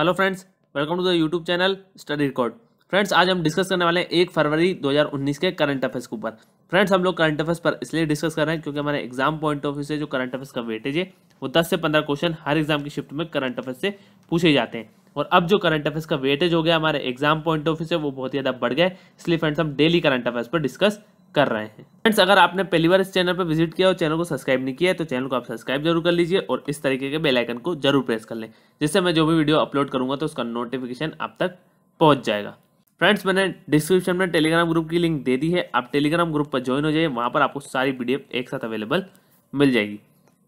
Hello friends, welcome to the YouTube channel study record. Friends, आज हम discuss करने वाले हैं 1 फरवरी 2019 के करंट अफेयर्स के ऊपर। फ्रेंड्स, हम लोग करंट अफेयर्स पर इसलिए डिस्कस कर रहे हैं क्योंकि हमारे एग्जाम पॉइंट ऑफ व्यू से जो करंट अफेयर्स का वेटेज है वो 10 से 15 क्वेश्चन हर एग्जाम की शिफ्ट में करंट अफेयर्स से पूछे जाते हैं। और अब जो करंट अफेयर्स का वेटेज हो गया हमारे एग्जाम पॉइंट ऑफ व्यू से वो बहुत ज़्यादा बढ़ गया है, इसलिए फ्रेंड्स हम डेली करंट अफेयर्स पर डिस्कस कर रहे हैं। फ्रेंड्स, अगर आपने पहली बार इस चैनल पर विजिट किया और चैनल को सब्सक्राइब नहीं किया है तो चैनल को आप सब्सक्राइब जरूर कर लीजिए और इस तरीके के बेल आइकन को जरूर प्रेस कर लें, जिससे मैं जो भी वीडियो अपलोड करूंगा तो उसका नोटिफिकेशन आप तक पहुंच जाएगा। फ्रेंड्स, मैंने डिस्क्रिप्शन में टेलीग्राम ग्रुप की लिंक दे दी है, आप टेलीग्राम ग्रुप पर ज्वाइन हो जाइए, वहां पर आपको सारी PDF एक साथ अवेलेबल मिल जाएगी।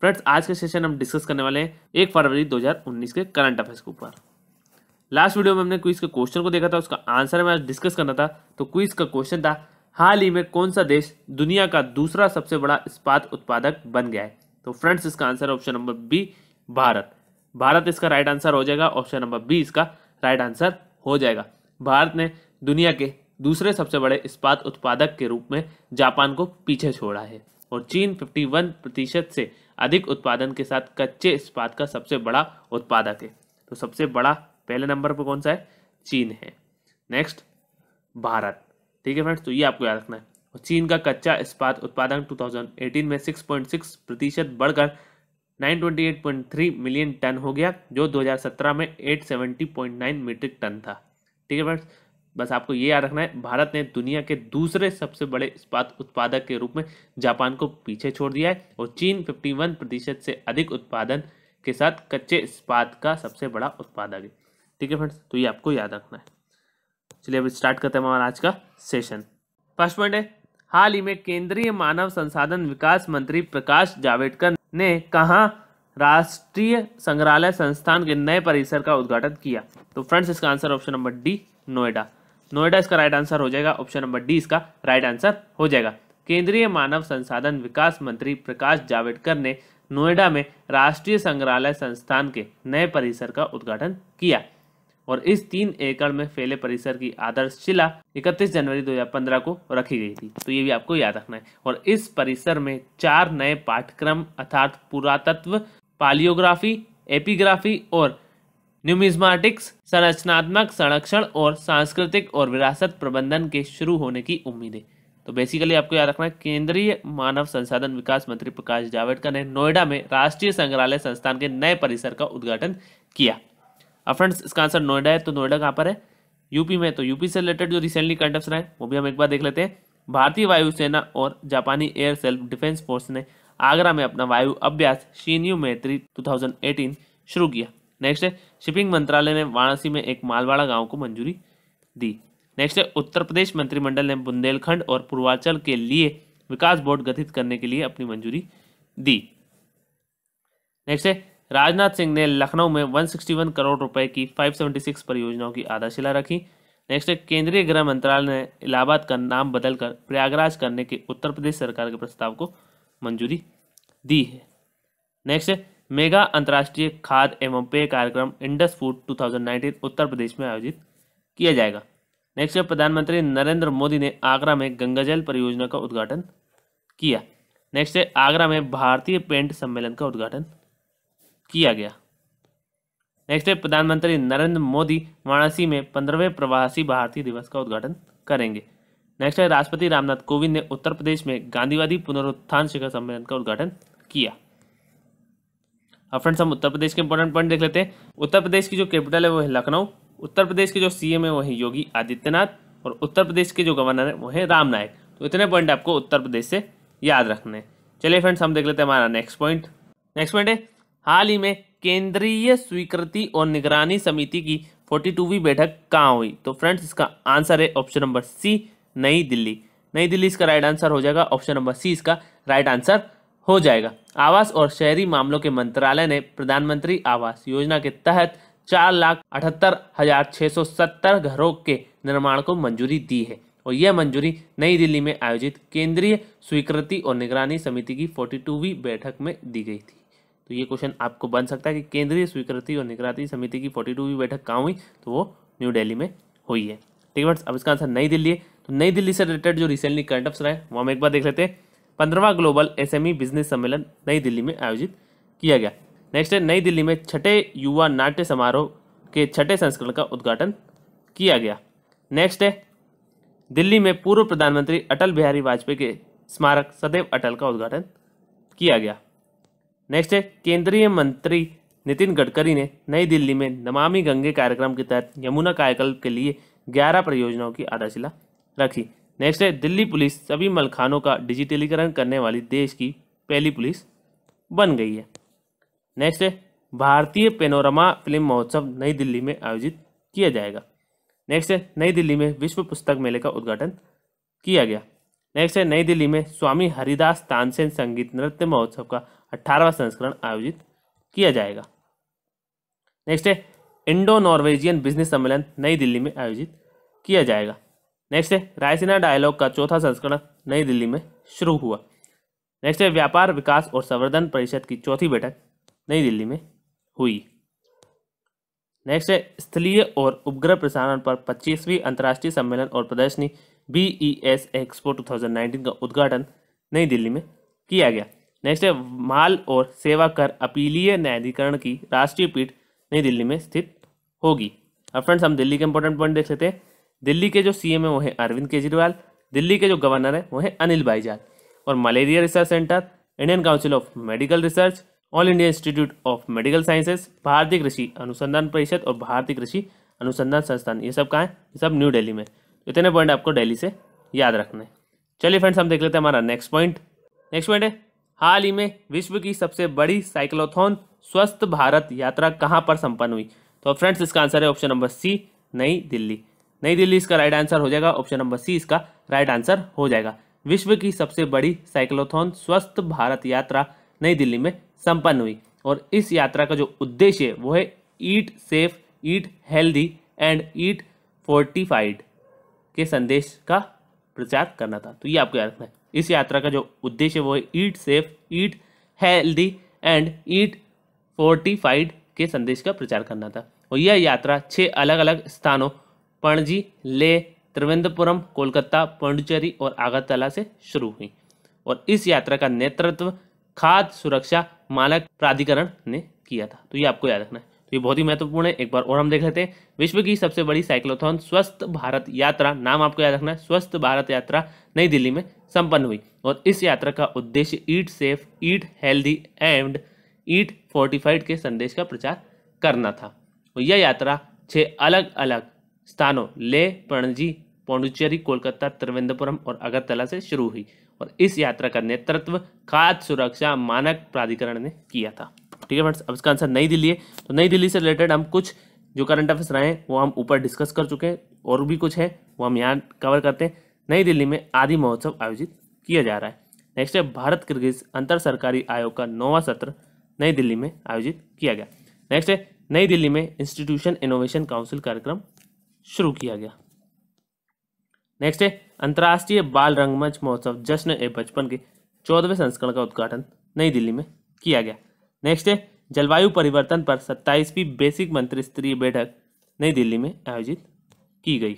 फ्रेंड्स, आज के सेशन हम डिस्कस करने वाले हैं 1 फरवरी 2019 के करंट अफेयर्स के ऊपर। लास्ट वीडियो में हमने क्विज के क्वेश्चन को देखा था, उसका आंसर मैं आज डिस्कस करना था। तो क्विज का क्वेश्चन था, हाल ही में कौन सा देश दुनिया का दूसरा सबसे बड़ा इस्पात उत्पादक बन गया है? तो फ्रेंड्स, इसका आंसर है option number B, Bharat. Bharat इसका राइट आंसर हो जाएगा। ऑप्शन नंबर बी इसका राइट आंसर हो जाएगा। भारत ने दुनिया के दूसरे सबसे बड़े इस्पात उत्पादक के रूप में जापान को पीछे छोड़ा है और चीन 51% से अधिक उत्पादन के साथ कच्चे इस्पात का सबसे बड़ा उत्पादक है। तो सबसे बड़ा पहले नंबर पर कौन सा है? चीन है। नेक्स्ट भारत। ठीक है फ्रेंड्स, तो ये आपको याद रखना है। और चीन का कच्चा इस्पात उत्पादन 2018 में 6.6% बढ़कर 928.3 मिलियन टन हो गया, जो 2017 में 870.9 मीट्रिक टन था। ठीक है फ्रेंड्स, बस आपको ये याद रखना है, भारत ने दुनिया के दूसरे सबसे बड़े इस्पात उत्पादक के रूप में जापान को पीछे छोड़ दिया है और चीन 51% से अधिक उत्पादन के साथ कच्चे इस्पात का सबसे बड़ा उत्पादक है। ठीक है फ्रेंड्स, तो ये आपको याद रखना है। चलिए अब स्टार्ट करते हैं हमारा आज का सेशन। फर्स्ट पॉइंट है, हाल ही में केंद्रीय मानव संसाधन विकास मंत्री प्रकाश जावड़ेकर ने कहाँ राष्ट्रीय संग्रहालय संस्थान के नए परिसर का उद्घाटन किया? तो फ्रेंड्स, इसका answer option number D, Noida. Noida इसका राइट आंसर हो जाएगा। ऑप्शन नंबर डी इसका राइट आंसर हो जाएगा। केंद्रीय मानव संसाधन विकास मंत्री प्रकाश जावड़ेकर ने नोएडा में राष्ट्रीय संग्रहालय संस्थान के नए परिसर का उद्घाटन किया और इस 3 एकड़ में फैले परिसर की आधारशिला 31 जनवरी 2015 को रखी गई थी। तो ये भी आपको याद रखना है। और इस परिसर में 4 नए पाठ्यक्रम अर्थात पुरातत्व, पालियोग्राफी, एपिग्राफी और न्यूमिज्माटिक्स, संरचनात्मक संरक्षण और सांस्कृतिक और विरासत प्रबंधन के शुरू होने की उम्मीद है। तो बेसिकली आपको याद रखना है, केंद्रीय मानव संसाधन विकास मंत्री प्रकाश जावड़ेकर ने नोएडा में राष्ट्रीय संग्रहालय संस्थान के नए परिसर का उद्घाटन किया। अब फ्रेंड्स, इसका आंसर नोएडा है। तो नोएडा कहाँ पर है? यूपी में। तो यूपी से रिलेटेड जो रिसेंटली करंट अफेयर्स रहे वो भी हम एक बार देख लेते हैं। भारतीय वायुसेना और जापानी एयर सेल्फ डिफेंस फोर्स ने आगरा में अपना वायु अभ्यास शिन्यू मैत्री 2018 शुरू किया। नेक्स्ट है, शिपिंग मंत्रालय ने वाराणसी में एक मालवाड़ा गांव को मंजूरी दी। नेक्स्ट है, उत्तर प्रदेश मंत्रिमंडल ने बुंदेलखंड और पूर्वांचल के लिए विकास बोर्ड गठित करने के लिए अपनी मंजूरी दी। नेक्स्ट है, राजनाथ सिंह ने लखनऊ में 161 करोड़ रुपए की 576 परियोजनाओं की आधारशिला रखी। नेक्स्ट है, केंद्रीय गृह मंत्रालय ने इलाहाबाद का नाम बदलकर प्रयागराज करने के उत्तर प्रदेश सरकार के प्रस्ताव को मंजूरी दी है। नेक्स्ट है, मेगा अंतर्राष्ट्रीय खाद्य एवं पेय कार्यक्रम इंडस फूड 2019 उत्तर प्रदेश में आयोजित किया जाएगा। नेक्स्ट है, प्रधानमंत्री नरेंद्र मोदी ने आगरा में गंगाजल परियोजना का उद्घाटन किया। नेक्स्ट है, आगरा में भारतीय पेंट सम्मेलन का उद्घाटन किया गया। नेक्स्ट है, प्रधानमंत्री नरेंद्र मोदी वाराणसी में 15वें प्रवासी भारतीय दिवस का उद्घाटन करेंगे। नेक्स्ट है, राष्ट्रपति रामनाथ कोविंद ने उत्तर प्रदेश में गांधीवादी पुनरुत्थान शिखर सम्मेलन का उद्घाटन किया। अब फ्रेंड्स, हम उत्तर प्रदेश के इंपॉर्टेंट पॉइंट देख लेते हैं। उत्तर प्रदेश की जो कैपिटल है वो है लखनऊ। उत्तर प्रदेश के जो CM है वो है योगी आदित्यनाथ और उत्तर प्रदेश के जो गवर्नर है वो है राम नाईक। तो इतने पॉइंट आपको उत्तर प्रदेश से याद रखने हैं। चलिए फ्रेंड्स, हम देख लेते हैं हमारा नेक्स्ट पॉइंट। नेक्स्ट पॉइंट है, हाल ही में केंद्रीय स्वीकृति और निगरानी समिति की 42वीं बैठक कहाँ हुई? तो फ्रेंड्स, इसका आंसर है ऑप्शन नंबर सी, नई दिल्ली। नई दिल्ली इसका राइट आंसर हो जाएगा। ऑप्शन नंबर सी इसका राइट आंसर हो जाएगा। आवास और शहरी मामलों के मंत्रालय ने प्रधानमंत्री आवास योजना के तहत 4,78,670 घरों के निर्माण को मंजूरी दी है और यह मंजूरी नई दिल्ली में आयोजित केंद्रीय स्वीकृति और निगरानी समिति की 42वीं बैठक में दी गई थी। तो ये क्वेश्चन आपको बन सकता है कि केंद्रीय स्वीकृति और निगरानी समिति की 42वीं बैठक कहाँ हुई? तो वो न्यू दिल्ली में हुई है। ठीक है, अब इसका आंसर नई दिल्ली है। तो नई दिल्ली से रिलेटेड जो रिसेंटली करंट अफेयर्स रहे वो हम एक बार देख लेते हैं। 15वां ग्लोबल SME बिजनेस सम्मेलन नई दिल्ली में आयोजित किया गया। नेक्स्ट है, नई दिल्ली में 6ठे युवा नाट्य समारोह के छठे संस्करण का उद्घाटन किया गया। नेक्स्ट है दिल्ली में पूर्व प्रधानमंत्री अटल बिहारी वाजपेयी के स्मारक सदैव अटल का उद्घाटन किया गया। नेक्स्ट है केंद्रीय मंत्री नितिन गडकरी ने नई दिल्ली में नमामि गंगे कार्यक्रम के तहत यमुना कायाकल्प के लिए 11 परियोजनाओं की आधारशिला रखी। नेक्स्ट है दिल्ली पुलिस सभी मलखानों का डिजिटलीकरण करने वाली देश की पहली पुलिस बन गई है। नेक्स्ट है भारतीय पेनोरमा फिल्म महोत्सव नई दिल्ली में आयोजित किया जाएगा। नेक्स्ट है नई दिल्ली में विश्व पुस्तक मेले का उद्घाटन किया गया। नेक्स्ट है नई दिल्ली में स्वामी हरिदास तानसेन संगीत नृत्य महोत्सव का 18वां संस्करण आयोजित किया जाएगा। नेक्स्ट है इंडो नॉर्वेजियन बिजनेस सम्मेलन नई दिल्ली में आयोजित किया जाएगा। नेक्स्ट है रायसीना डायलॉग का चौथा संस्करण नई दिल्ली में शुरू हुआ। नेक्स्ट है व्यापार विकास और संवर्धन परिषद की चौथी बैठक नई दिल्ली में हुई। नेक्स्ट है स्थलीय और उपग्रह प्रसारण पर 25वीं अंतर्राष्ट्रीय सम्मेलन और प्रदर्शनी BES एक्सपो 2019 का उद्घाटन नई दिल्ली में किया गया। नेक्स्ट है माल और सेवा कर अपीलीय न्यायाधिकरण की राष्ट्रीय पीठ नई दिल्ली में स्थित होगी। अब फ्रेंड्स हम दिल्ली के इंपॉर्टेंट पॉइंट देख लेते हैं। दिल्ली के जो CM है वो है अरविंद केजरीवाल, दिल्ली के जो गवर्नर है वो है अनिल बैजल, और malaria research centre, Indian council of medical research, all India institute of medical sciences, भारतीय कृषि अनुसंधान परिषद और भारतीय कृषि अनुसंधान संस्थान, ये सब कहाँ है? ये सब न्यू दिल्ली में। इतने पॉइंट आपको दिल्ली से याद रखने। चलिए फ्रेंड्स हम देख लेते हैं हमारा नेक्स्ट पॉइंट। नेक्स्ट पॉइंट है हाल ही में विश्व की सबसे बड़ी साइक्लोथॉन स्वस्थ भारत यात्रा कहाँ पर संपन्न हुई? तो फ्रेंड्स इसका आंसर है ऑप्शन नंबर C, नई दिल्ली। नई दिल्ली इसका राइट आंसर हो जाएगा। ऑप्शन नंबर C इसका राइट आंसर हो जाएगा। विश्व की सबसे बड़ी साइक्लोथॉन स्वस्थ भारत यात्रा नई दिल्ली में संपन्न हुई, और इस यात्रा का जो उद्देश्य है वो है eat safe, eat healthy and eat fortified के संदेश का प्रचार करना था। तो ये आपको याद रखना है। इस यात्रा का जो उद्देश्य वो है eat safe, eat healthy and eat fortified के संदेश का प्रचार करना था। और यह यात्रा 6 अलग अलग स्थानों पणजी, ले, त्रिवेंद्रपुरम, कोलकाता, पांडिचेरी और अगरतला से शुरू हुई, और इस यात्रा का नेतृत्व खाद्य सुरक्षा मानक प्राधिकरण ने किया था। तो ये आपको याद रखना है। तो ये बहुत ही महत्वपूर्ण है। एक बार और हम देख लेते हैं। विश्व की सबसे बड़ी साइक्लोथॉन स्वस्थ भारत यात्रा, नाम आपको याद रखना है, स्वस्थ भारत यात्रा नई दिल्ली में संपन्न हुई, और इस यात्रा का उद्देश्य eat safe, eat healthy and eat fortified के संदेश का प्रचार करना था। और यह यात्रा 6 अलग अलग स्थानों ले, पणजी, पांडिचेरी, कोलकाता, त्रिवेंद्रपुरम और अगरतला से शुरू हुई, और इस यात्रा का नेतृत्व खाद्य सुरक्षा मानक प्राधिकरण ने किया था। ठीक है फ्रेंड्स, अब इसका आंसर नई दिल्ली है। तो नई दिल्ली से रिलेटेड हम कुछ जो करंट अफेयर्स रहे हैं वो हम ऊपर डिस्कस कर चुके हैं, और भी कुछ है वो हम यहाँ कवर करते हैं। नई दिल्ली में आदि महोत्सव आयोजित किया जा रहा है। नेक्स्ट है भारत किर्गिज अंतर सरकारी आयोग का 9वां सत्र नई दिल्ली में आयोजित किया गया। नेक्स्ट है नई दिल्ली में इंस्टीट्यूशन इनोवेशन काउंसिल कार्यक्रम शुरू किया गया। नेक्स्ट है अंतर्राष्ट्रीय बाल रंगमंच महोत्सव जश्न-ए-बचपन के 14वें संस्करण का उद्घाटन नई दिल्ली में किया गया। नेक्स्ट है जलवायु परिवर्तन पर 27वीं बेसिक मंत्री स्तरीय बैठक नई दिल्ली में आयोजित की गई।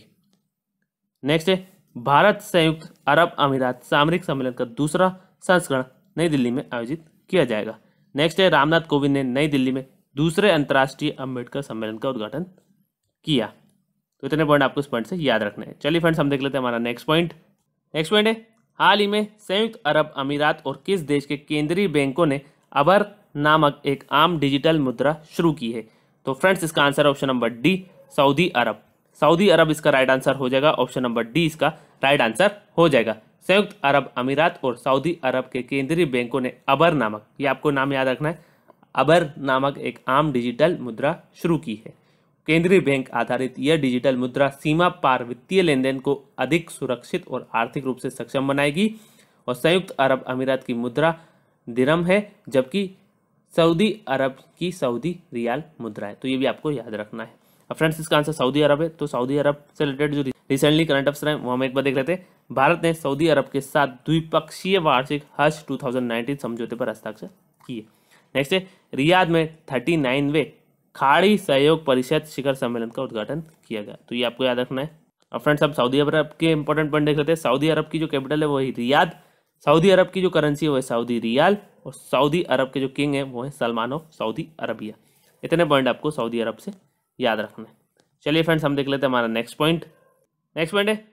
नेक्स्ट है भारत संयुक्त अरब अमीरात सामरिक सम्मेलन का दूसरा संस्करण नई दिल्ली में आयोजित किया जाएगा। नेक्स्ट है रामनाथ कोविंद ने नई दिल्ली में दूसरे अंतर्राष्ट्रीय अम्बेडकर सम्मेलन का उद्घाटन किया। तो इतने पॉइंट आपको इस पॉइंट से याद रखने हैं। चलिए फ्रेंड्स हम देख लेते हैं हमारा नेक्स्ट पॉइंट। नेक्स्ट पॉइंट है हाल ही में संयुक्त अरब अमीरात और किस देश के केंद्रीय बैंकों ने अबर नामक एक आम डिजिटल मुद्रा शुरू की है? तो फ्रेंड्स इसका answer option number D, Saudi Arab. Saudi Arab इसका राइट आंसर हो जाएगा। ऑप्शन नंबर D इसका राइट आंसर हो जाएगा। संयुक्त अरब अमीरात और सऊदी अरब के केंद्रीय बैंकों ने अबर नामक, ये आपको नाम याद रखना है, अबर नामक एक आम डिजिटल मुद्रा शुरू की है। केंद्रीय बैंक आधारित यह डिजिटल मुद्रा सीमा पार वित्तीय लेन देन को अधिक सुरक्षित और आर्थिक रूप से सक्षम बनाएगी, और संयुक्त अरब अमीरात की मुद्रा दिरहम है, जबकि सऊदी अरब की सऊदी रियाल मुद्रा है। तो ये भी आपको याद रखना है। अब फ्रेंड्स इसका आंसर सऊदी अरब है। तो सऊदी अरब से रिलेटेड जो रिसेंटली करंट अफेयर्स हैं वो हम एक बार देख लेते हैं। भारत ने सऊदी अरब के साथ द्विपक्षीय वार्षिक हज 2019 समझौते पर हस्ताक्षर किए। नेक्स्ट है रियाद में 39वें खाड़ी सहयोग परिषद शिखर सम्मेलन का उद्घाटन किया गया। तो ये आपको याद रखना है। अब फ्रेंड्स अब सऊदी अरब के इंपॉर्टेंट पॉइंट देख लेते हैं। सऊदी अरब की जो कैपिटल है वो है रियाद, सऊदी अरब की जो करेंसी है वो है सऊदी रियाल, और सऊदी अरब के जो किंग है वो है सलमान ऑफ सऊदी अरबिया। इतने पॉइंट आपको सऊदी अरब से याद रखना है। चलिए फ्रेंड्स, हम देख लेते हैं हमारा नेक्स्ट पॉइंट। नेक्स्ट पॉइंट है,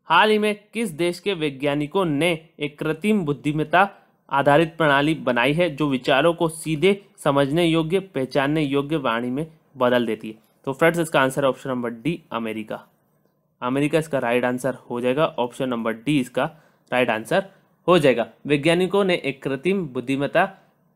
हाल ही में किस देश के वैज्ञानिकों ने एक कृत्रिम बुद्धिमत्ता आधारित प्रणाली बनाई है जो विचारों को सीधे समझने योग्य, पहचानने योग्य वाणी में बदल देती है? तो फ्रेंड्स, इसका आंसर है option number D, America. America इसका राइट आंसर हो जाएगा। ऑप्शन नंबर डी इसका राइट आंसर हो जाएगा। वैज्ञानिकों ने एक कृत्रिम बुद्धिमत्ता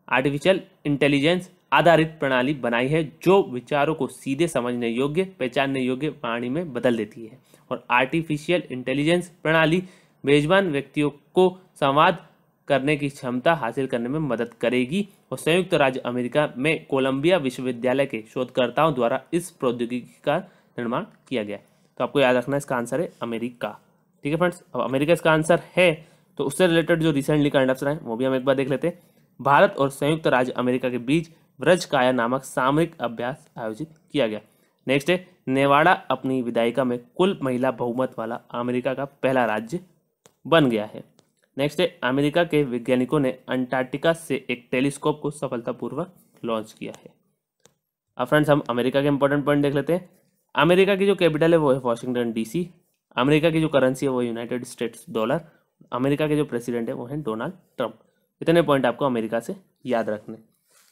आर्टिफिशियल इंटेलिजेंस आधारित प्रणाली बनाई है जो विचारों को सीधे समझने योग्य, पहचानने योग्य वाणी में बदल देती है। और आर्टिफिशियल इंटेलिजेंस प्रणाली मेजबान व्यक्तियों को संवाद करने की क्षमता हासिल करने में मदद करेगी। और संयुक्त राज्य अमेरिका में कोलंबिया विश्वविद्यालय के शोधकर्ताओं द्वारा इस प्रौद्योगिकी का निर्माण किया गया। तो आपको याद रखना है, इसका आंसर है अमेरिका। ठीक है फ्रेंड्स, अब अमेरिका इसका आंसर है, तो उससे रिलेटेड जो रिसेंटली करंट अफेयर है वो भी हम एक बार देख लेते हैं। भारत और संयुक्त राज्य अमेरिका के बीच व्रजकाया नामक सामरिक अभ्यास आयोजित किया गया। नेक्स्ट है, नेवाडा अपनी विधायिका में कुल महिला बहुमत वाला अमेरिका का पहला राज्य बन गया है। नेक्स्ट है, अमेरिका के वैज्ञानिकों ने अंटार्कटिका से एक टेलीस्कोप को सफलतापूर्वक लॉन्च किया है। अब फ्रेंड्स, हम अमेरिका के इंपॉर्टेंट पॉइंट देख लेते हैं। अमेरिका की जो कैपिटल है वो है वॉशिंगटन डीसी। अमेरिका की जो करेंसी है वो यूनाइटेड स्टेट्स डॉलर। अमेरिका के जो प्रेसिडेंट है वो है डोनाल्ड ट्रंप। इतने पॉइंट आपको अमेरिका से याद रखने।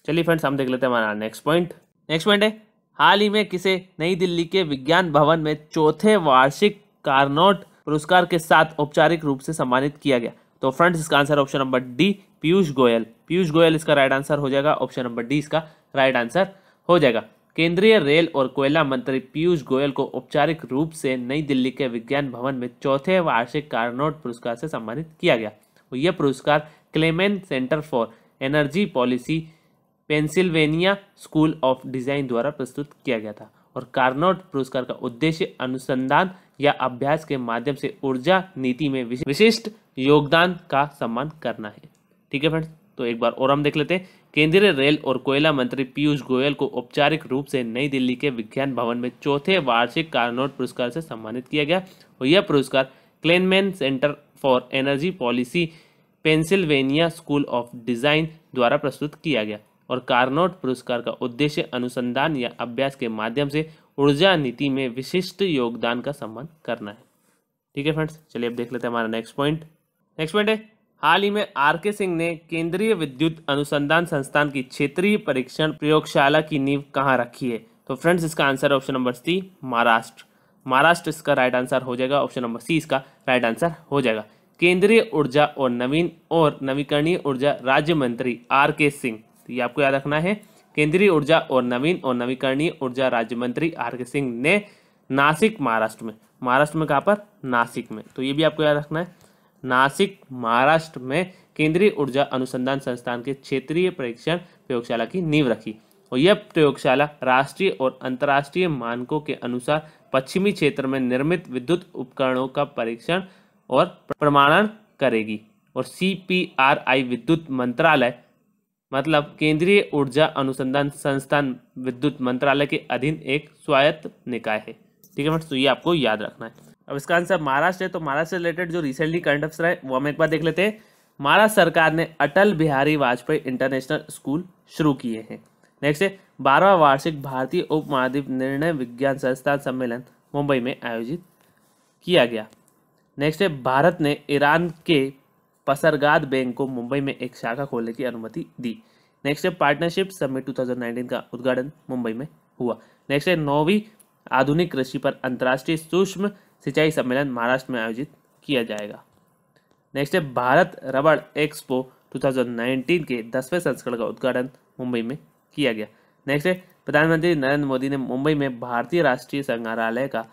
चलिए फ्रेंड्स, हम देख लेते हैं हमारा नेक्स्ट पॉइंट। नेक्स्ट पॉइंट है, हाल ही में किसे नई दिल्ली के विज्ञान भवन में चौथे वार्षिक कार्नोट पुरस्कार के साथ औपचारिक रूप से सम्मानित किया गया? तो फ्रेंड्स, इसका answer option number D, Piyush Goyal. Piyush Goyal इसका राइट आंसर हो जाएगा। ऑप्शन नंबर डी इसका राइट आंसर हो जाएगा। केंद्रीय रेल और कोयला मंत्री पीयूष गोयल को औपचारिक रूप से नई दिल्ली के विज्ञान भवन में चौथे वार्षिक कार्नोट पुरस्कार से सम्मानित किया गया। और यह पुरस्कार Clement centre for energy policy, Pennsylvania school of design द्वारा प्रस्तुत किया गया था। और कार्नोट पुरस्कार का उद्देश्य अनुसंधान या अभ्यास के माध्यम से ऊर्जा नीति में विशिष्ट योगदान का सम्मान करना है। ठीक है फ्रेंड्स, तो एक बार और हम देख लेते हैं। केंद्रीय रेल और कोयला मंत्री पीयूष गोयल को औपचारिक रूप से नई दिल्ली के विज्ञान भवन में चौथे वार्षिक कार्नोट पुरस्कार से सम्मानित किया गया। और यह पुरस्कार Clement centre for energy policy, Pennsylvania school of design द्वारा प्रस्तुत किया गया। और कार्नोट पुरस्कार का उद्देश्य अनुसंधान या अभ्यास के माध्यम से ऊर्जा नीति में विशिष्ट योगदान का सम्मान करना है। ठीक है फ्रेंड्स, चलिए अब देख लेते हैं हमारा नेक्स्ट पॉइंट। नेक्स्ट पॉइंट है, हाल ही में आर.के. सिंह ने केंद्रीय विद्युत अनुसंधान संस्थान की क्षेत्रीय परीक्षण प्रयोगशाला की नींव कहाँ रखी है? तो फ्रेंड्स, इसका answer option number C, Maharashtra. Maharashtra इसका राइट आंसर हो जाएगा। ऑप्शन नंबर सी इसका राइट आंसर हो जाएगा। केंद्रीय ऊर्जा और नवीकरणीय ऊर्जा राज्य मंत्री आर.के. सिंह, तो ये आपको याद रखना है। केंद्रीय ऊर्जा और नवीकरणीय ऊर्जा राज्य मंत्री आर.के. सिंह ने नासिक, महाराष्ट्र में कहाँ पर? नासिक में। तो ये भी आपको याद रखना है। नासिक, महाराष्ट्र में केंद्रीय ऊर्जा अनुसंधान संस्थान के क्षेत्रीय परीक्षण प्रयोगशाला की नींव रखी। और यह प्रयोगशाला राष्ट्रीय और अंतर्राष्ट्रीय मानकों के अनुसार पश्चिमी क्षेत्र में निर्मित विद्युत उपकरणों का परीक्षण और प्रमाणन करेगी। और CPRI विद्युत मंत्रालय, मतलब केंद्रीय ऊर्जा अनुसंधान संस्थान विद्युत मंत्रालय के अधीन एक स्वायत्त निकाय है। ठीक है फ्रेंड्स, तो ये आपको याद रखना है। अब इसका आंसर महाराष्ट्र है। तो महाराष्ट्र से रिलेटेड जो रिसेंटली करंट अफेयर है वो हम एक बार देख लेते हैं। महाराष्ट्र सरकार ने अटल बिहारी वाजपेयी इंटरनेशनल स्कूल शुरू किए हैं। नेक्स्ट है, 12वां वार्षिक भारतीय उप महाद्वीप निर्णय विज्ञान संस्थान सम्मेलन मुंबई में आयोजित किया गया। नेक्स्ट है, भारत ने ईरान के पसरगाद बैंक को मुंबई में एक शाखा खोलने की अनुमति दी। नेक्स्ट है, पार्टनरशिप समिट 2019 का उद्घाटन मुंबई में हुआ। नेक्स्ट है, 9वीं आधुनिक कृषि पर अंतर्राष्ट्रीय सूक्ष्म सिंचाई सम्मेलन महाराष्ट्र में आयोजित किया जाएगा। नेक्स्ट है, भारत रबड़ एक्सपो 2019 के 10वें संस्करण का उद्घाटन मुंबई में किया गया। नेक्स्ट है, प्रधानमंत्री नरेंद्र मोदी ने मुंबई में भारतीय राष्ट्रीय संग्रहालय का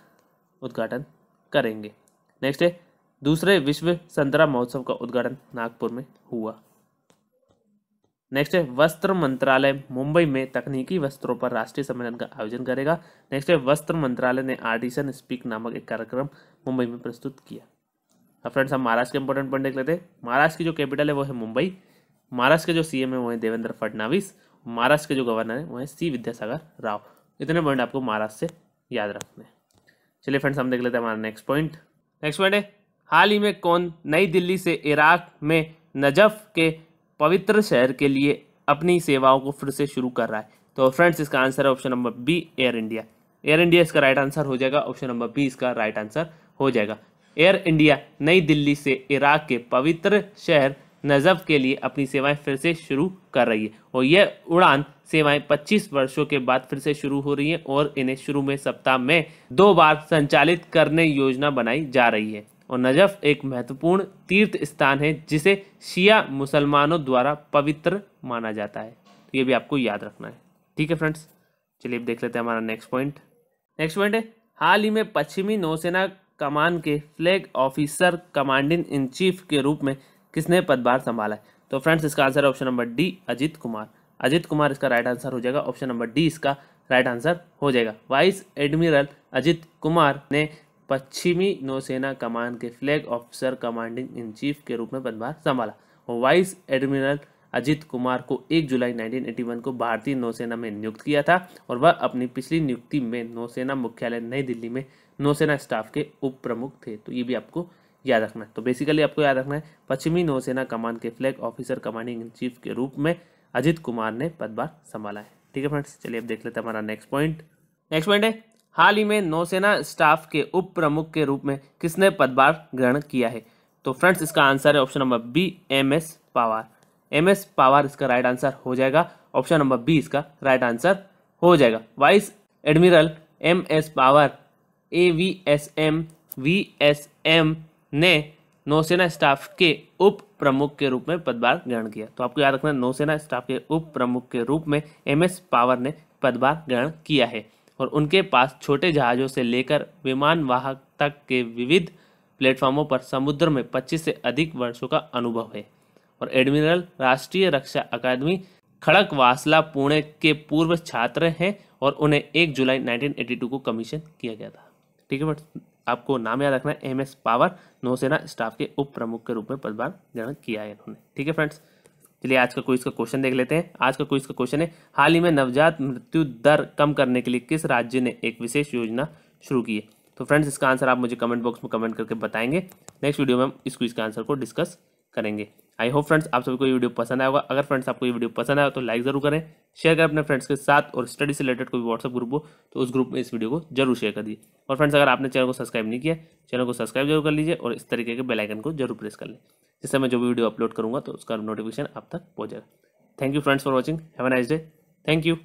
उद्घाटन करेंगे। नेक्स्ट है, दूसरे विश्व संतरा महोत्सव का उद्घाटन नागपुर में हुआ। नेक्स्ट है, वस्त्र मंत्रालय मुंबई में तकनीकी वस्त्रों पर राष्ट्रीय सम्मेलन का आयोजन करेगा। नेक्स्ट है, वस्त्र मंत्रालय ने आर्टिसन स्पीक नामक एक कार्यक्रम मुंबई में प्रस्तुत किया। अब फ्रेंड्स, हम महाराष्ट्र के इंपॉर्टेंट पॉइंट देख लेते हैं। महाराष्ट्र की जो कैपिटल है वो है मुंबई। महाराष्ट्र के जो CM है वो है देवेंद्र फडणवीस। महाराष्ट्र के जो गवर्नर है वो है C. विद्यासागर राव। इतने पॉइंट आपको महाराष्ट्र से याद रखने हैं। चलिए फ्रेंड्स, हम देख लेते हैं हमारा नेक्स्ट पॉइंट। नेक्स्ट पॉइंट है, हाल ही में कौन नई दिल्ली से इराक में नजफ के पवित्र शहर के लिए अपनी सेवाओं को फिर से शुरू कर रहा है? तो फ्रेंड्स, इसका आंसर है option number B, Air India. Air India इसका राइट आंसर हो जाएगा, ऑप्शन नंबर बी इसका राइट आंसर हो जाएगा। एयर इंडिया नई दिल्ली से इराक के पवित्र शहर नजफ के लिए अपनी सेवाएं फिर से शुरू कर रही है और यह उड़ान सेवाएं 25 वर्षों के बाद फिर से शुरू हो रही हैं और इन्हें शुरू में सप्ताह में 2 बार संचालित करने योजना बनाई जा रही है। और नजफ एक महत्वपूर्ण तीर्थ स्थान है जिसे शिया मुसलमानों द्वारा पवित्र माना जाता है। तो ये भी आपको याद रखना है। ठीक है फ्रेंड्स, चलिए अब देख लेते हैं हमारा नेक्स्ट पॉइंट। नेक्स्ट पॉइंट है, हाल ही में पश्चिमी नौसेना कमान के flag officer commanding in chief के रूप में किसने पदभार संभाला है? तो फ्रेंड्स इसका आंसर है option number D, Ajit Kumar. Ajit Kumar इसका राइट आंसर हो जाएगा, ऑप्शन नंबर डी इसका राइट आंसर हो जाएगा। वाइस एडमिरल अजित कुमार ने पश्चिमी नौसेना कमान के flag officer commanding in chief के रूप में पदभार संभाला और वाइस एडमिरल अजित कुमार को 1 जुलाई 1981 को भारतीय नौसेना में नियुक्त किया था और वह अपनी पिछली नियुक्ति में नौसेना मुख्यालय नई दिल्ली में नौसेना स्टाफ के उप प्रमुख थे। तो ये भी आपको याद रखना है। तो बेसिकली आपको याद रखना है पश्चिमी नौसेना कमान के flag officer commanding in chief के रूप में अजित कुमार ने पदभार संभाला है। ठीक है फ्रेंड्स, चलिए अब देख लेते हैं हमारा नेक्स्ट पॉइंट। नेक्स्ट पॉइंट है, हाल ही में नौसेना स्टाफ के उप प्रमुख के रूप में किसने पदभार ग्रहण किया है? तो फ्रेंड्स इसका आंसर है option number B, MS Pawar. MS Pawar इसका राइट आंसर हो जाएगा, ऑप्शन नंबर बी इसका राइट आंसर हो जाएगा। Vice admiral MS Pawar AVSM VSM ने नौसेना स्टाफ के उप प्रमुख के रूप में पदभार ग्रहण किया। तो आपको याद रखना नौसेना स्टाफ के उप प्रमुख के रूप में MS पवार ने पदभार ग्रहण किया है और उनके पास छोटे जहाज़ों से लेकर विमान वाहक तक के विविध प्लेटफॉर्मों पर समुद्र में 25 से अधिक वर्षों का अनुभव है और एडमिरल राष्ट्रीय रक्षा अकादमी खड़कवासला पुणे के पूर्व छात्र हैं और उन्हें 1 जुलाई 1982 को कमीशन किया गया था। ठीक है, बट आपको नाम याद रखना है MS पवार नौसेना स्टाफ के उप प्रमुख के रूप में पदभार ग्रहण किया है इन्होंने। ठीक है फ्रेंड्स, चलिए आज का क्विज का क्वेश्चन देख लेते हैं। आज का क्विज का क्वेश्चन है, हाल ही में नवजात मृत्यु दर कम करने के लिए किस राज्य ने एक विशेष योजना शुरू की है? तो फ्रेंड्स इसका आंसर आप मुझे कमेंट बॉक्स में कमेंट करके बताएंगे। नेक्स्ट वीडियो में हम इस क्विज के आंसर को डिस्कस करेंगे। आई होप फ्रेंड्स आप सभी को ये वीडियो पसंद आया होगा। अगर फ्रेंड्स आपको ये वीडियो पसंद आया तो लाइक जरूर करें, शेयर करें अपने फ्रेंड्स के साथ और स्टडी से रिलेटेड कोई व्हाट्सएप ग्रुप हो तो उस ग्रुप में इस वीडियो को जरूर शेयर कर दीजिए। और फ्रेंड्स अगर आपने चैनल को सब्सक्राइब नहीं किया, चैनल को सब्सक्राइब जरूर कर लीजिए और इस तरीके के बेल आइकन को जरूर प्रेस कर लें, जिससे मैं जो भी वीडियो अपलोड करूँगा तो उसका नोटिफिकेशन आप तक पहुँच जाएगा। Thank you friends for watching, have a nice day, thank you.